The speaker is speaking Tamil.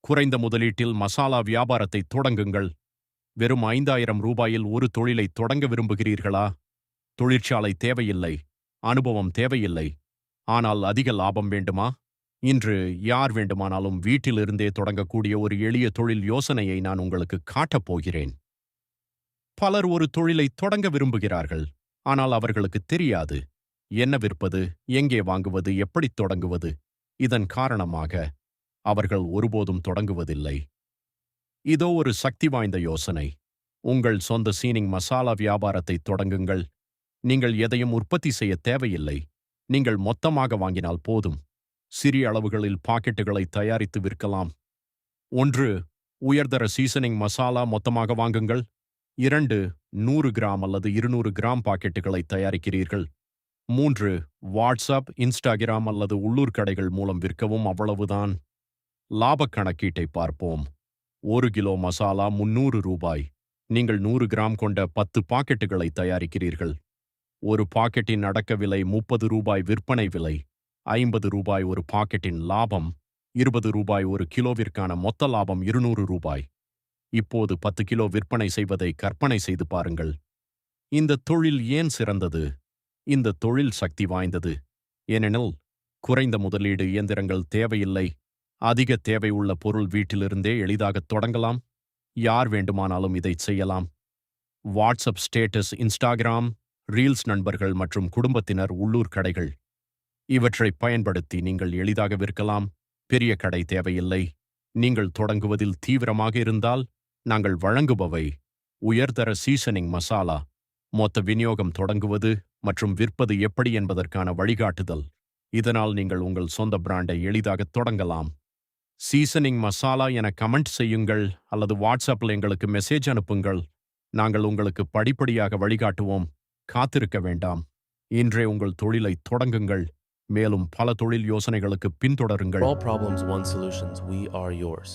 குறைந்த முதலீட்டில் மசாலா வியாபாரத்தை தொடங்குங்கள். வெறும் 5,000 ரூபாயில் ஒரு தொழிலை தொடங்க விரும்புகிறீர்களா? தொழிற்சாலை தேவையில்லை, அனுபவம் தேவையில்லை. ஆனால் அதிக லாபம் வேண்டுமா? இன்று யார் வேண்டுமானாலும் வீட்டிலிருந்தே தொடங்கக்கூடிய ஒரு எளிய தொழில் யோசனையை நான் உங்களுக்கு காட்டப் போகிறேன். பலர் ஒரு தொழிலை தொடங்க விரும்புகிறார்கள், ஆனால் அவர்களுக்கு தெரியாது என்ன விற்பது, எங்கே வாங்குவது, எப்படி தொடங்குவது. இதன் காரணமாக அவர்கள் ஒருபோதும் தொடங்குவதில்லை. இதோ ஒரு சக்தி வாய்ந்த யோசனை. உங்கள் சொந்த சீனிங் மசாலா வியாபாரத்தை தொடங்குங்கள். நீங்கள் எதையும் உற்பத்தி செய்ய தேவையில்லை. நீங்கள் மொத்தமாக வாங்கினால் போதும். சிறிய அளவுகளில் பாக்கெட்டுகளை தயாரித்து விற்கலாம். 1. உயர்தர சீசனிங் மசாலா மொத்தமாக வாங்குங்கள். 2. 100 கிராம் அல்லது 200 கிராம் பாக்கெட்டுகளை தயாரிக்கிறீர்கள். 3. வாட்ஸ்அப், இன்ஸ்டாகிராம் அல்லது உள்ளூர் கடைகள் மூலம் விற்கவும், அவ்வளவுதான். லாபக் கணக்கீட்டை பார்ப்போம். 1 கிலோ மசாலா 300 ரூபாய். நீங்கள் 100 கிராம் கொண்ட 10 பாக்கெட்டுகளை தயாரிக்கிறீர்கள். ஒரு பாக்கெட்டின் அடக்க விலை 30 ரூபாய், விற்பனை விலை 50 ரூபாய். ஒரு பாக்கெட்டின் லாபம் 20 ரூபாய். ஒரு கிலோவிற்கான மொத்த லாபம் 200 ரூபாய். இப்போது 10 கிலோ விற்பனை செய்வதை கற்பனை செய்து பாருங்கள். இந்த தொழில் ஏன் சிறந்தது? இந்த தொழில் சக்தி வாய்ந்தது. ஏனெனில் குறைந்த முதலீடு, இயந்திரங்கள் தேவையில்லை. அதிக தேவை உள்ள பொருள் வீட்டிலிருந்தே எளிதாக தொடங்கலாம். யார் வேண்டுமானாலும் இதை செய்யலாம். வாட்ஸ்அப் ஸ்டேட்டஸ், இன்ஸ்டாகிராம் ரீல்ஸ், நண்பர்கள் மற்றும் குடும்பத்தினர், உள்ளூர் கடைகள் இவற்றை பயன்படுத்தி நீங்கள் எளிதாக விற்கலாம். பெரிய கடை தேவையில்லை. நீங்கள் தொடங்குவதில் தீவிரமாக இருந்தால் நாங்கள் வழங்குபவை உயர்தர சீசனிங் மசாலா, மொத்த விநியோகம், தொடங்குவது மற்றும் விற்பது எப்படி என்பதற்கான வழிகாட்டுதல். இதனால் நீங்கள் உங்கள் சொந்த பிராண்டை எளிதாக தொடங்கலாம். சீசனிங் மசாலா என கமெண்ட் செய்யுங்கள் அல்லது வாட்ஸ்அப்பில் எங்களுக்கு மெசேஜ் அனுப்புங்கள். நாங்கள் உங்களுக்கு படிப்படியாக வழிகாட்டுவோம். காத்திருக்க வேண்டாம். இன்றே உங்கள் தொழிலை தொடங்குங்கள். மேலும் பல தொழில் யோசனைகளுக்கு பின்தொடருங்கள். For all problems, one solutions. We are yours.